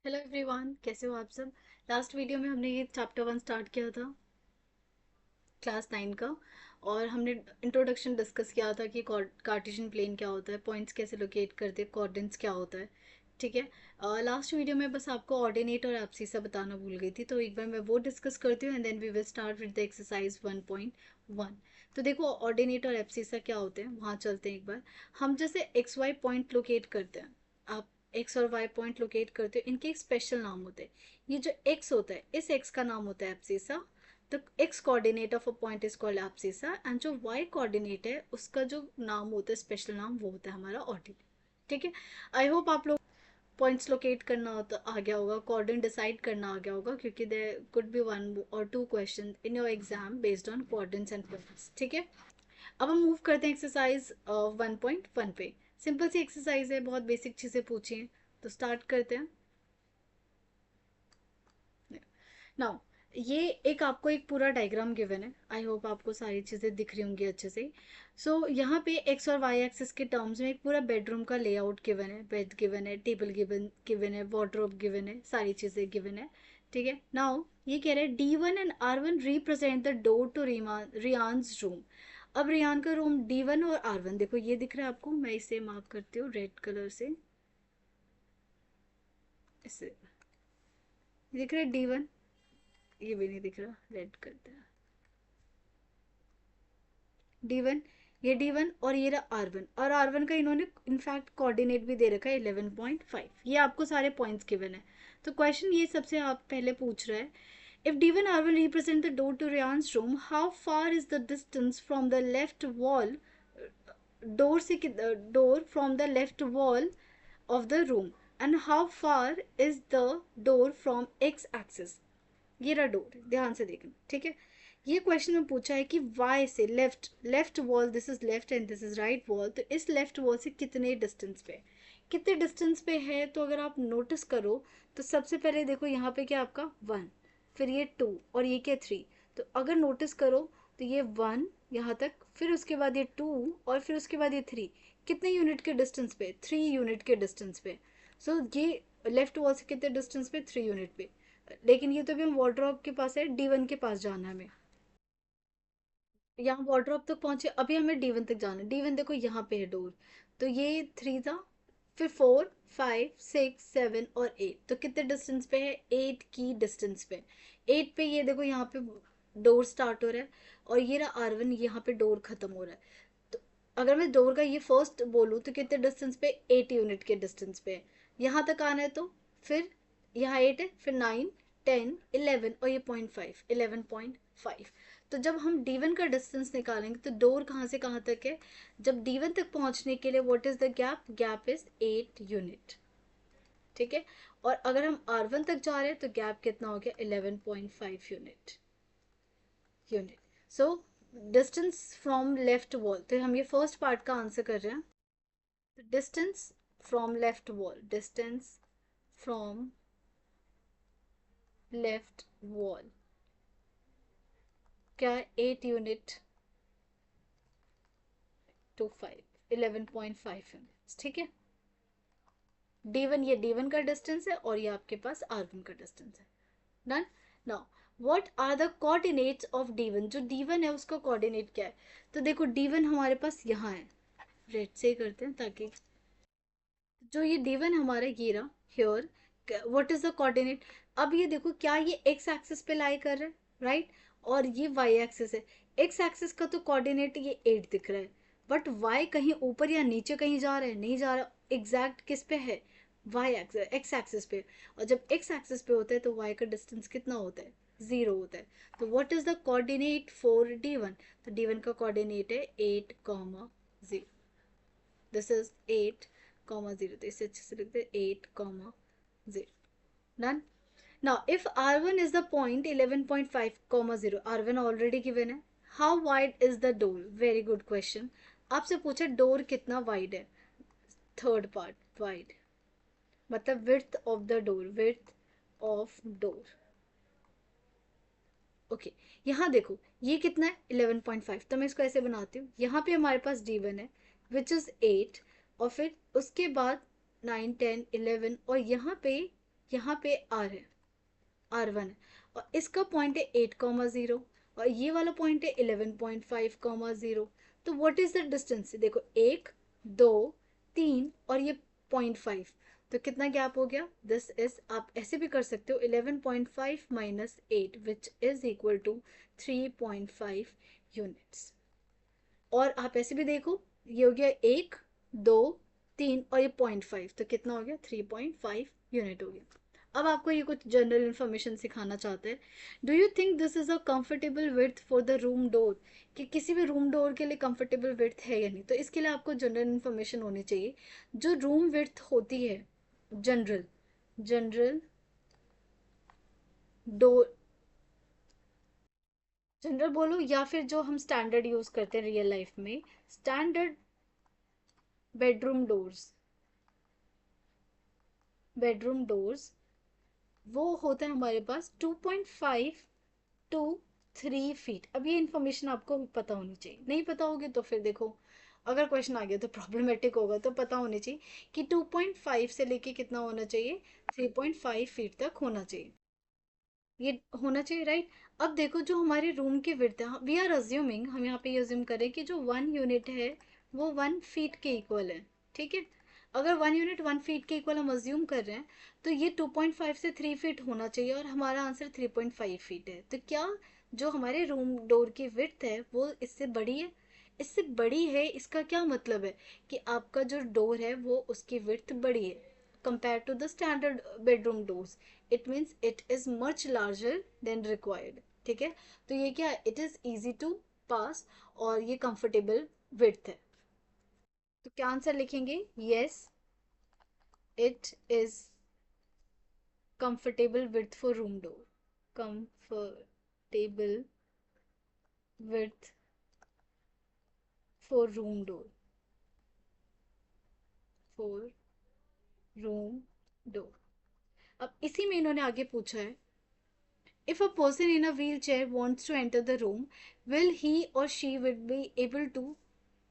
Hello everyone, कैसे हो आप सब। लास्ट वीडियो में हमने ये चैप्टर 1 स्टार्ट किया था, क्लास 9 का। और हमने इंट्रोडक्शन डिस्कस किया था कि कार्टेशियन प्लेन क्या होता है, पॉइंट्स कैसे लोकेट करते हैं, कोऑर्डिनेट्स क्या होता है। ठीक है। लास्ट वीडियो में बस आपको ऑर्डिनेट और एब्सिसा बताना भूल गई थी, तो एक बार मैं वो डिस्कस करती हूँ and then we will start with the exercise 1.1। तो देखो, ऑर्डिनेट और एब्सिसा क्या होते हैं, वहाँ चलते हैं एक बार। हम जैसे एक्स वाई पॉइंट लोकेट करते हैं, आप एक्स और वाई पॉइंट लोकेट करते हो, इनके एक स्पेशल नाम होते हैं। ये जो एक्स होता है, इस एक्स का नाम होता है एब्सिसा। तो x coordinate of a point is called abscissa, and जो वाई कोऑर्डिनेट है उसका जो नाम होता है, स्पेशल नाम, वो होता है हमारा ऑर्डिनेट। ठीक है। आई होप आप लोग पॉइंट्स लोकेट करना होता आ गया होगा, कोऑर्डिनेट डिसाइड करना आ गया होगा, क्योंकि there could be one or two question in your exam based on coordinates and points. ठीक है। अब हम मूव करते हैं एक्सरसाइज 1.1 पे। सिंपल सी एक्सरसाइज है, बहुत बेसिक चीजें पूछी हैं, तो स्टार्ट करते हैं। नाउ, ये एक आपको एक पूरा डायग्राम गिवन है। आई होप आपको सारी चीज़ें दिख रही होंगी अच्छे से। सो यहाँ पे एक्स और वाई एक्सिस के टर्म्स में एक पूरा बेडरूम का लेआउट गिवन है, बेड गिवन है, टेबल गिवन गिवन है, वार्डरोब गिवन है, सारी चीज़ें गिवन है। ठीक है। नाउ ये कह रहे हैं D1 and R1 represent the door to Ryan's room. अब रियान का रूम D1 और R1 देखो, ये दिख रहा है आपको, मैं इसे मार्क करती हूँ रेड कलर से। इसे दिख रहा है D1, ये भी नहीं दिख रहा, रेड करते हैं। D1, ये D1 और ये रहा R1, और R1 का इन्होंने इनफैक्ट कोऑर्डिनेट भी दे रखा है 11.5। ये आपको सारे पॉइंट्स गिवन है। तो क्वेश्चन ये सबसे आप पहले पूछ रहा है, if D1 R1 represent the door to Ryan's room, how far is the distance from the left wall, door से door from the left wall of the room, and how far is the door from X axis. ये रहा door, ध्यान से देखना। ठीक है। ये question में पूछा है कि वाई से left, left wall, this is left and this is right wall, तो इस लेफ्ट वॉल से कितने डिस्टेंस पे है, कितने डिस्टेंस पे है। तो अगर आप नोटिस करो तो सबसे पहले देखो यहाँ पे क्या आपका 1, फिर ये 2 और ये क्या 3। तो अगर नोटिस करो तो ये 1 यहाँ तक, फिर उसके बाद ये 2 और फिर उसके बाद ये 3। कितने यूनिट के डिस्टेंस पे, 3 यूनिट के डिस्टेंस पे। सो ये लेफ्ट वॉल से कितने डिस्टेंस पे, 3 यूनिट पे। लेकिन ये तो अभी हम वार्डरोब के पास है, D1 के पास जाना है हमें। यहाँ वार्डरोब तक पहुंचे, अभी हमें D1 तक जाना है। D1 देखो यहाँ पे है डोर, तो ये 3 था, फिर 4 5 6 7 और 8, तो कितने डिस्टेंस पे है, 8 की डिस्टेंस पे। 8 पे ये देखो यहाँ पे डोर स्टार्ट हो रहा है, और ये रहा R1, यहाँ पे डोर खत्म हो रहा है। तो अगर मैं डोर का ये फर्स्ट बोलूँ तो कितने डिस्टेंस पे, 8 यूनिट के डिस्टेंस पे है। यहाँ तक आना है तो फिर यहाँ 8 है, फिर 9 10 11 और ये 0.5, 11.5। तो जब हम D1 का डिस्टेंस निकालेंगे तो डोर कहाँ से कहाँ तक है, जब D1 तक पहुँचने के लिए what is the gap, gap is 8 unit. ठीक है। और अगर हम R1 तक जा रहे हैं तो गैप कितना हो गया, 11.5 unit. So distance from left wall, तो हम ये फर्स्ट पार्ट का आंसर कर रहे हैं। Distance from left wall, distance from left wall क्या है, 8 यूनिट टू 5, 11.5 यूनिट्स। ठीक है। D1, ये D1 का डिस्टेंस है और ये आपके पास R1 का डिस्टेंस है। Done. Now what are the coordinates of D1, जो D1 है उसका कोऑर्डिनेट क्या है। तो देखो D1 हमारे पास यहाँ है, रेड से ही करते हैं ताकि जो ये D1 हमारा ये रहा here, what is the coordinate. अब ये देखो, क्या ये एक्स एक्सिस पे लाई कर रहा है, राइट, और ये वाई एक्सिस है। एक्स एक्सिस का तो कोऑर्डिनेट ये 8 दिख रहा है, बट वाई कहीं ऊपर या नीचे कहीं जा रहा है, नहीं जा रहा, एग्जैक्ट किस पे है, वाई एक्सिस, एक्स एक्सिस पे। और जब एक्स एक्सिस पे होता है तो वाई का डिस्टेंस कितना होता है, 0 होता है। तो what is the coordinate for D1, तो D1 का कोऑर्डिनेट है 8,0। दिस इज 8,0, तो इसे अच्छे से लिखते हैं 8,0। Done. Now if R1 is the point 11.5,0, R1 already given है। How wide is the door, very good question. आपसे पूछा डोर कितना वाइड है, थर्ड पार्ट वाइड, मतलब width of the door, width of door. Okay. यहाँ देखो ये कितना है, 11.5, तो मैं इसको ऐसे बनाती हूँ। यहाँ पे हमारे पास D1 है विच इज 8, और फिर उसके बाद 9 10 11, और यहाँ पे यहाँ पे R है, R1 है, और इसका पॉइंट है 8,0 और ये वाला पॉइंट है 11.5,0। तो व्हाट इज द डिस्टेंस? देखो 1, 2, 3 और ये 0.5, तो कितना गैप हो गया? दिस इज, आप ऐसे भी कर सकते हो, 11.5 minus 8 which is equal to 3.5 units. और आप ऐसे भी देखो, ये हो गया 1, 2, 3 और ये 0.5, तो कितना हो गया? 3.5 यूनिट हो गया। अब आपको ये कुछ जनरल इन्फॉर्मेशन सिखाना चाहते हैं। Do you think this is a comfortable width for the room door? कि किसी भी रूम डोर के लिए कंफर्टेबल विड्थ है या नहीं? तो इसके लिए आपको जनरल इन्फॉर्मेशन होनी चाहिए। जो रूम विड्थ होती है जनरल, जनरल डोर, जनरल बोलो या फिर जो हम स्टैंडर्ड यूज करते हैं रियल लाइफ में, standard bedroom doors, bedroom doors, वो होता है हमारे पास 2.5 टू 3 फीट। अब ये इन्फॉर्मेशन आपको पता होनी चाहिए, नहीं पता होगी तो फिर देखो, अगर क्वेश्चन आ गया तो प्रॉब्लमेटिक होगा। तो पता होनी चाहिए कि 2.5 से लेके कितना होना चाहिए, 3.5 फीट तक होना चाहिए, ये होना चाहिए, राइट। अब देखो जो हमारे रूम की विड्थ है, वी आर अज्यूमिंग, हम यहाँ पे ये अज्यूम करें कि जो 1 यूनिट है वो 1 फीट के इक्वल है, ठीक है। अगर 1 यूनिट 1 फीट के इक्वल हम अज्यूम कर रहे हैं, तो ये 2.5 से 3 फीट होना चाहिए, और हमारा आंसर 3.5 फीट है। तो क्या जो हमारे रूम डोर की विड्थ है वो इससे बड़ी है? इससे बड़ी है, इसका क्या मतलब है? कि आपका जो डोर है वो उसकी विड्थ बड़ी है compare to the standard bedroom doors. It means it is much larger than required, ठीक है। तो ये क्या, it is easy to pass, और ये कंफर्टेबल विड्थ है। तो क्या आंसर लिखेंगे? Yes, it is comfortable width for room door, comfortable width for room door, for room door. अब इसी में इन्होंने आगे पूछा है, if a person in a wheelchair wants to enter the room, will he or she would be able to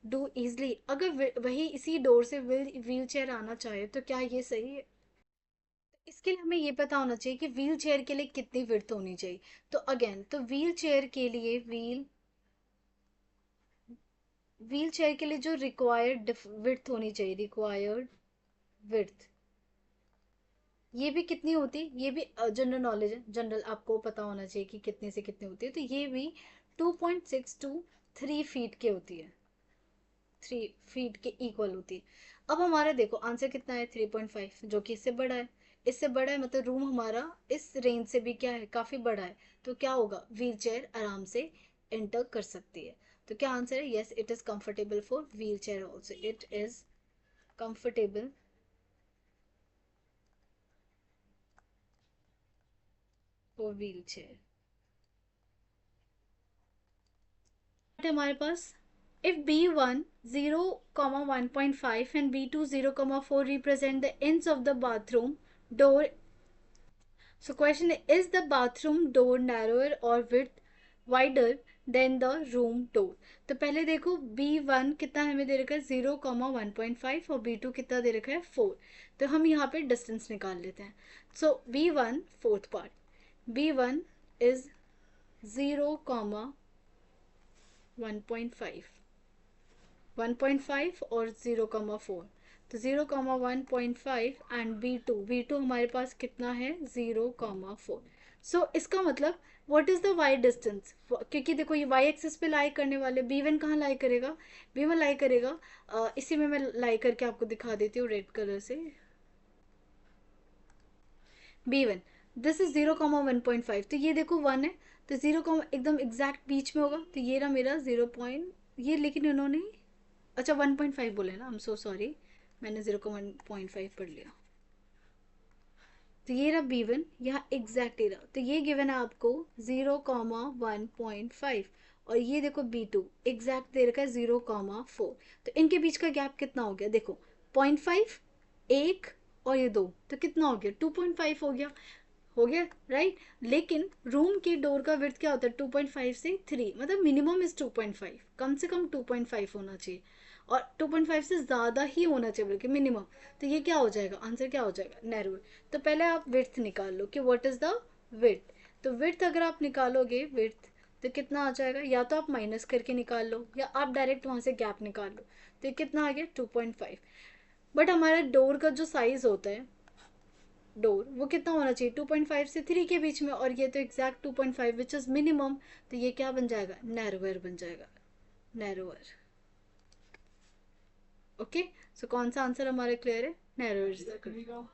do easily? अगर वही इसी डोर से व्हील चेयर आना चाहे तो क्या ये सही है? इसके लिए हमें ये पता होना चाहिए कि व्हील चेयर के लिए कितनी विड्थ होनी चाहिए। तो अगेन, तो व्हील चेयर के लिए, व्हील चेयर के लिए जो रिक्वायर्ड विड्थ होनी चाहिए, रिक्वायर्ड विड्थ, ये भी कितनी होती है? ये भी जनरल नॉलेज है, जनरल आपको पता होना चाहिए कि कितने से कितनी होती है। तो ये भी 2.6 टू 3 फीट के होती है, 3 फीट के इक्वल होती है। अब हमारा देखो आंसर कितना है, 3.5, जो कि इससे बड़ा है। इससे बड़ा है मतलब रूम हमारा इस रेंज से भी क्या है, काफी बड़ा है। तो क्या होगा, व्हील चेयर आराम से एंटर कर सकती है। तो क्या आंसर है? Yes, it is comfortable for wheel chair also, it is comfortable for wheel chair. हमारे पास, if b1 0,1.5 and b2 0,4 represent the ends of the bathroom door. So question is the bathroom door narrower or width wider than the room door? तो पहले देखो B1 कितना हमें दे रखा है, 0,1.5, और B2 कितना दे रखा है, 4। तो हम यहाँ पे डिस्टेंस निकाल लेते हैं। सो B1 fourth part, B1 is 0,1.5, 1.5 और 0,4, तो 0,1.5 एंड बी टू हमारे पास कितना है, 0,4। सो इसका मतलब what is the Y distance, क्योंकि देखो ये वाई एक्सिस पे लाई करने वाले, B1 कहाँ लाई करेगा, B1 लाई करेगा, इसी में मैं लाई करके आपको दिखा देती हूँ रेड कलर से। B1, दिस इज 0,1.5, तो ये देखो 1 है, तो 0, एकदम एग्जैक्ट बीच में होगा, तो ये रहा मेरा 0. ये लेकिन इन्होंने, अच्छा 1.5 बोले ना, आई एम सो सॉरी, मैंने 0,1.5 पढ़ लिया। तो ये रहा B1, यहाँ एग्जैक्ट ही रहा, तो ये गिवन है आपको 0,1.5, और ये देखो B2 एग्जैक्ट दे रखा है 0,4। तो इनके बीच का गैप कितना हो गया, देखो 0.5, 1 और ये 2, तो कितना हो गया, 2.5 हो गया, हो गया, राइट। लेकिन रूम की डोर का विड्थ क्या होता है, 2.5 से 3, मतलब मिनिमम इज 2.5, कम से कम 2.5 होना चाहिए। और 2.5 से ज़्यादा ही होना चाहिए बल्कि मिनिमम। तो ये क्या हो जाएगा, आंसर क्या हो जाएगा, नैरोअर। तो पहले आप विड्थ निकाल लो कि व्हाट इज़ द विड्थ। तो विड्थ अगर आप निकालोगे विड्थ तो कितना आ जाएगा, या तो आप माइनस करके निकाल लो या आप डायरेक्ट वहाँ से गैप निकाल लो। तो ये कितना आ गया 2.5। बट हमारा डोर का जो साइज़ होता है डोर वो कितना होना चाहिए 2.5 से 3 के बीच में, और ये तो एग्जैक्ट 2.5 विच इज़ मिनिमम। तो ये क्या बन जाएगा, नैरोअर बन जाएगा, नैरोअर। ओके, सो कौन सा आंसर हमारा क्लियर है, नैरोअर।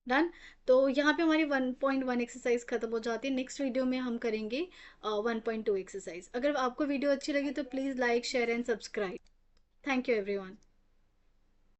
डन। तो यहाँ पे हमारी 1.1 एक्सरसाइज खत्म हो जाती है। नेक्स्ट वीडियो में हम करेंगे 1.2 एक्सरसाइज। अगर आपको वीडियो अच्छी लगी तो please like share and subscribe. Thank you everyone.